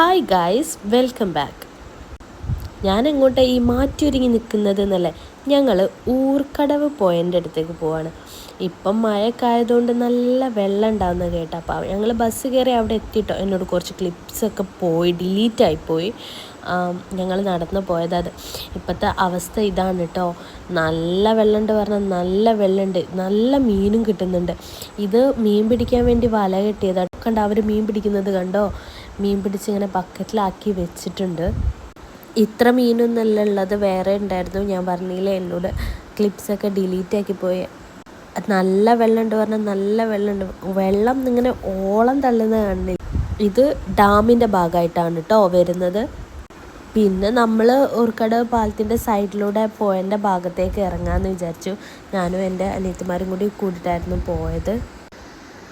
Hi guys, welcome back. ഞാൻ എങ്ങോട്ടാണ് ഈ മാറ്റിയൊരുങ്ങി നിൽക്കുന്നത് എന്നല്ലേ, ഞങ്ങൾ ഊർക്കടവ് പോയതിൻ്റെ അടുത്തേക്ക് പോവാണ്. ഇപ്പം മഴയൊക്കെ ആയതുകൊണ്ട് നല്ല വെള്ളം ഉണ്ടാവുന്ന കേട്ടോ. അപ്പോൾ ഞങ്ങൾ ബസ് കയറി അവിടെ എത്തിയിട്ടോ. എന്നോട് കുറച്ച് ക്ലിപ്സൊക്കെ ഡിലീറ്റായിപ്പോയി. ഞങ്ങൾ നടന്ന് പോയത്. അത് ഇപ്പോഴത്തെ അവസ്ഥ ഇതാണ് കേട്ടോ. നല്ല വെള്ളമുണ്ട് പറഞ്ഞാൽ നല്ല വെള്ളമുണ്ട്, നല്ല മീനും കിട്ടുന്നുണ്ട്. ഇത് മീൻ പിടിക്കാൻ വേണ്ടി വല കെട്ടിയതാണ്. കണ്ടോ അവർ മീൻ പിടിക്കുന്നത് കണ്ടോ. മീൻ പിടിച്ച് ഇങ്ങനെ ബക്കറ്റിലാക്കി വെച്ചിട്ടുണ്ട്. ഇത്ര മീനൊന്നല്ല ഉള്ളത്, വേറെ ഉണ്ടായിരുന്നു. ഞാൻ പറഞ്ഞില്ലേ എന്നോട് ക്ലിപ്സൊക്കെ ഡിലീറ്റാക്കി പോയി. നല്ല വെള്ളമുണ്ട് പറഞ്ഞാൽ നല്ല വെള്ളമുണ്ട്. വെള്ളം ഇങ്ങനെ ഓളം തള്ളുന്ന കാണില്ല. ഇത് ഡാമിൻ്റെ ഭാഗമായിട്ടാണ് കേട്ടോ വരുന്നത്. പിന്നെ നമ്മൾ ഊർക്കടവ് പാലത്തിൻ്റെ സൈഡിലൂടെ പോയതിൻ്റെ ഭാഗത്തേക്ക് ഇറങ്ങാമെന്ന് വിചാരിച്ചു. ഞാനും എൻ്റെ അനിയത്തിമാരും കൂടിയിട്ടായിരുന്നു പോയത്.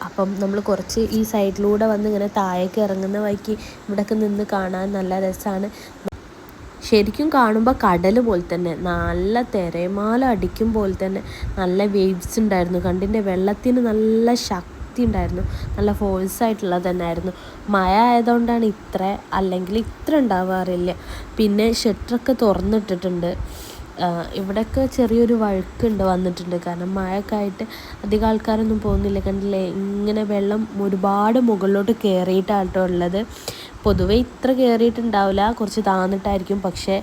അപ്പം നമ്മൾ കുറച്ച് ഈ സൈഡിലൂടെ വന്ന് ഇങ്ങനെ താഴേക്ക് ഇറങ്ങുന്ന വഴിക്ക് ഇവിടെയൊക്കെ നിന്ന് കാണാൻ നല്ല രസമാണ്. ശരിക്കും കാണുമ്പോൾ കടൽ പോലെ തന്നെ, നല്ല തിരമാല അടിക്കും പോലെ തന്നെ നല്ല വേവ്സ് ഉണ്ടായിരുന്നു. കണ്ടിൻ്റെ വെള്ളത്തിന് നല്ല ശക്തി ഉണ്ടായിരുന്നു, നല്ല ഫോഴ്സ് ആയിട്ടുള്ളത് തന്നെയായിരുന്നു. മഴ ആയതുകൊണ്ടാണ് ഇത്ര, അല്ലെങ്കിൽ ഇത്ര ഉണ്ടാവാറില്ല. പിന്നെ ഷട്ടറൊക്കെ തുറന്നിട്ടിട്ടുണ്ട്. ഇവിടെയൊക്കെ ചെറിയൊരു വഴുക്കുണ്ട് വന്നിട്ടുണ്ട്, കാരണം മഴയൊക്കെ ആയിട്ട് അധികം ആൾക്കാരൊന്നും പോകുന്നില്ല. കണ്ടില്ലേ, ഇങ്ങനെ വെള്ളം ഒരുപാട് മുകളിലോട്ട് കയറിയിട്ടാട്ടോ ഉള്ളത്. പൊതുവെ ഇത്ര കയറിയിട്ടുണ്ടാവില്ല, കുറച്ച് താന്നിട്ടായിരിക്കും. പക്ഷേ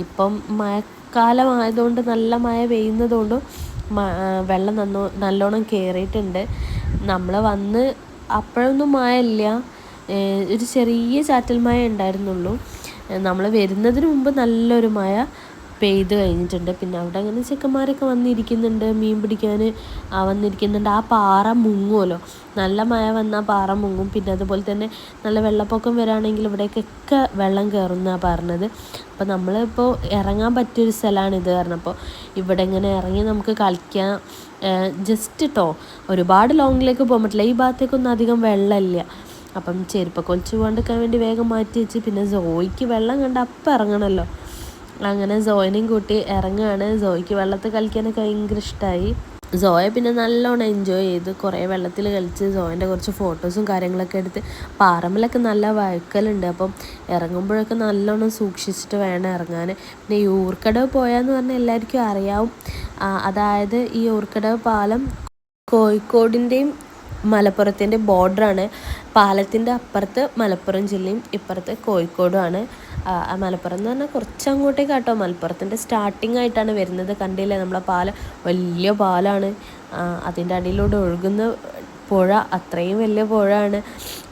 ഇപ്പം മഴക്കാലമായതുകൊണ്ട്, നല്ല മഴ പെയ്യുന്നതുകൊണ്ടും വെള്ളം നല്ലോണം കയറിയിട്ടുണ്ട്. നമ്മൾ വന്ന് അപ്പോഴൊന്നും മഴ ഇല്ല, ഒരു ചെറിയ ചാറ്റൽ മഴ ഉണ്ടായിരുന്നുള്ളൂ. നമ്മൾ വരുന്നതിന് മുമ്പ് നല്ലൊരു മഴ പെയ്ത് കഴിഞ്ഞിട്ടുണ്ട്. പിന്നെ അവിടെ അങ്ങനെ ചെക്കന്മാരൊക്കെ വന്നിരിക്കുന്നുണ്ട്, മീൻ പിടിക്കാൻ വന്നിരിക്കുന്നുണ്ട്. ആ പാറ മുങ്ങുമല്ലോ, നല്ല മഴ വന്നാൽ പാറ മുങ്ങും. പിന്നെ അതുപോലെ തന്നെ നല്ല വെള്ളപ്പൊക്കം വരാണെങ്കിൽ ഇവിടേക്കൊക്കെ വെള്ളം കയറുമെന്നാണ് പറഞ്ഞത്. അപ്പോൾ നമ്മളിപ്പോൾ ഇറങ്ങാൻ പറ്റിയൊരു സ്ഥലമാണ് ഇത്. കാരണം അപ്പോൾ ഇവിടെ ഇങ്ങനെ ഇറങ്ങി നമുക്ക് കളിക്കാം. ജസ്റ്റ് കേട്ടോ, ഒരുപാട് ലോങ്ങിലേക്ക് പോകാൻ പറ്റില്ല. ഈ ഭാഗത്തേക്കൊന്നും അധികം വെള്ളമില്ല. അപ്പം ചെരുപ്പൊക്കെ ഒളിച്ച് പോകാണ്ടിരിക്കാൻ വേണ്ടി വേഗം മാറ്റി വെച്ച്. പിന്നെ സോയിക്ക് വെള്ളം കണ്ട് അപ്പം ഇറങ്ങണമല്ലോ, അങ്ങനെ സോയനെയും കൂട്ടി ഇറങ്ങുകയാണ്. സോയ്ക്ക് വെള്ളത്തിൽ കളിക്കാനൊക്കെ ഭയങ്കര ഇഷ്ടമായി. സോയ പിന്നെ നല്ലോണം എൻജോയ് ചെയ്ത് കുറേ വെള്ളത്തിൽ കളിച്ച് സോയൻ്റെ കുറച്ച് ഫോട്ടോസും കാര്യങ്ങളൊക്കെ എടുത്ത്. പാറമ്പിലൊക്കെ നല്ല വഴുക്കലുണ്ട്, അപ്പം ഇറങ്ങുമ്പോഴൊക്കെ നല്ലോണം സൂക്ഷിച്ചിട്ട് വേണം ഇറങ്ങാൻ. പിന്നെ ഈ ഊർക്കടവ് പോയാന്ന് പറഞ്ഞാൽ എല്ലാവർക്കും അറിയാവും. അതായത് ഈ ഊർക്കടവ് പാലം കോഴിക്കോടിൻ്റെയും മലപ്പുറത്തിൻ്റെ ബോർഡറാണ്. പാലത്തിൻ്റെ അപ്പുറത്ത് മലപ്പുറം ജില്ലയും ഇപ്പുറത്ത് കോഴിക്കോടുമാണ്. മലപ്പുറം എന്ന് പറഞ്ഞാൽ കുറച്ച് അങ്ങോട്ടേക്ക് കേട്ടോ, മലപ്പുറത്തിൻ്റെ സ്റ്റാർട്ടിങ് ആയിട്ടാണ് വരുന്നത്. കണ്ടില്ലേ നമ്മളെ പാലം, വലിയ പാലമാണ്. അതിൻ്റെ അടിയിലൂടെ ഒഴുകുന്ന പുഴ, അത്രയും വലിയ പുഴയാണ്.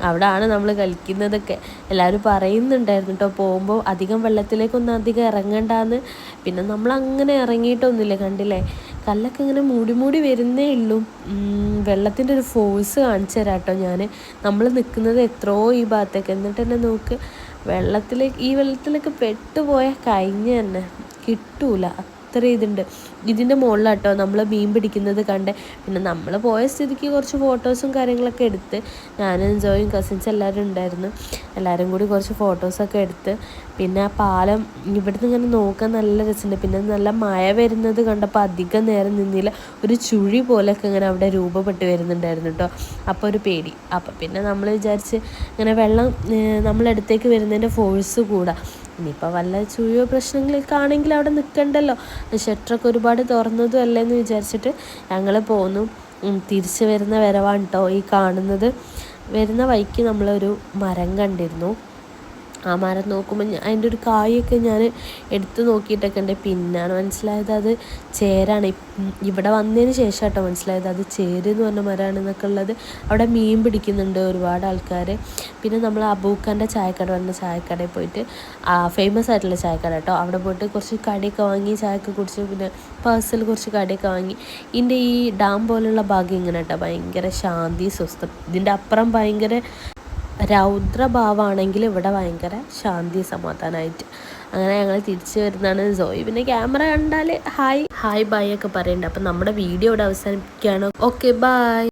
അവിടെയാണ് നമ്മൾ കളിക്കുന്നതൊക്കെ. എല്ലാവരും പറയുന്നുണ്ടായിരുന്നു കേട്ടോ, പോകുമ്പോൾ അധികം വെള്ളത്തിലേക്കൊന്നും അധികം ഇറങ്ങണ്ടെന്ന്. പിന്നെ നമ്മൾ അങ്ങനെ ഇറങ്ങിയിട്ടൊന്നുമില്ല. കണ്ടില്ലേ, കല്ലൊക്കെ ഇങ്ങനെ മൂടി വരുന്നേ ഉള്ളൂ. വെള്ളത്തിൻ്റെ ഒരു ഫോഴ്സ് കാണിച്ചു തരാം കേട്ടോ ഞാൻ. നമ്മൾ നിൽക്കുന്നത് എത്രയോ ഈ ഭാഗത്തേക്ക്, എന്നിട്ട് തന്നെ നോക്ക്, ഈ വെള്ളത്തിലൊക്കെ പെട്ടുപോയാൽ കഴിഞ്ഞ് തന്നെ കിട്ടൂല, അത്ര ഇതുണ്ട്. ഇതിൻ്റെ മുകളിലാട്ടോ നമ്മൾ മീൻ പിടിക്കുന്നത് കണ്ടേ. പിന്നെ നമ്മൾ പോയ സ്ഥിതിക്ക് കുറച്ച് ഫോട്ടോസും കാര്യങ്ങളൊക്കെ എടുത്ത്, ഞാനും ജോയും കസിൻസ് എല്ലാവരും ഉണ്ടായിരുന്നു. എല്ലാവരും കൂടി കുറച്ച് ഫോട്ടോസൊക്കെ എടുത്ത്. പിന്നെ ആ പാലം ഇവിടുന്ന് ഇങ്ങനെ നോക്കാൻ നല്ല രസമുണ്ട്. പിന്നെ നല്ല മഴ വരുന്നത് കണ്ടപ്പോൾ അധികം നേരം നിന്നില്ല, ഒരു ചുഴി പോലെയൊക്കെ ഇങ്ങനെ അവിടെ രൂപപ്പെട്ട് വരുന്നുണ്ടായിരുന്നു കേട്ടോ. അപ്പോൾ ഒരു പേടി. അപ്പം പിന്നെ നമ്മൾ വിചാരിച്ച് ഇങ്ങനെ വെള്ളം നമ്മളടുത്തേക്ക് വരുന്നതിൻ്റെ ഫോഴ്സ് കൂടാ. ഇനിയിപ്പോൾ വല്ല ചുഴിയോ പ്രശ്നങ്ങളൊക്കെ ആണെങ്കിൽ അവിടെ നിൽക്കണ്ടല്ലോ, ഷട്ടറൊക്കെ ഒരുപാട് തുറന്നതും അല്ലേന്ന് വിചാരിച്ചിട്ട് ഞങ്ങൾ പോന്നു. തിരിച്ച് വരുന്ന വരവാണ് കേട്ടോ ഈ കാണുന്നത്. വരുന്ന വഴിക്ക് നമ്മളൊരു മരം കണ്ടിരുന്നു. ആ മരം നോക്കുമ്പോൾ അതിൻ്റെ ഒരു കായൊക്കെ ഞാൻ എടുത്ത് നോക്കിയിട്ടൊക്കെ ഉണ്ട്. പിന്നാണ് മനസ്സിലായത് അത് ചേരാണ്. ഇവിടെ വന്നതിന് ശേഷം കേട്ടോ മനസ്സിലായത് അത് ചേര് എന്ന് പറഞ്ഞ മരമാണെന്നൊക്കെ ഉള്ളത്. അവിടെ മീൻ പിടിക്കുന്നുണ്ട് ഒരുപാട് ആൾക്കാർ. പിന്നെ നമ്മൾ അബൂക്കാൻ്റെ ചായക്കട പറഞ്ഞ ചായക്കടയിൽ പോയിട്ട്, ഫേമസ് ആയിട്ടുള്ള ചായക്കട കേട്ടോ, അവിടെ പോയിട്ട് കുറച്ച് കടിയൊക്കെ വാങ്ങി, ചായയൊക്കെ കുടിച്ച്, പിന്നെ പേഴ്സിൽ കുറച്ച് കടിയൊക്കെ വാങ്ങി. ഇതിൻ്റെ ഈ ഡാം പോലുള്ള ഭാഗം ഇങ്ങനെ കേട്ടോ, ഭയങ്കര ശാന്തി സ്വസ്ഥം. ഇതിൻ്റെ അപ്പുറം ഭയങ്കര രൗദ്രഭാവമാണെങ്കിൽ ഇവിടെ ഭയങ്കര ശാന്തി സമാധാനമായിട്ട്. അങ്ങനെ ഞങ്ങൾ തിരിച്ചു വരുന്നതാണ്. സോയി പിന്നെ ക്യാമറ കണ്ടാൽ ഹായ് ബൈ ഒക്കെ പറയുന്നുണ്ട്. അപ്പം നമ്മുടെ വീഡിയോ ഇവിടെ അവസാനിപ്പിക്കുകയാണ്. Okay, by.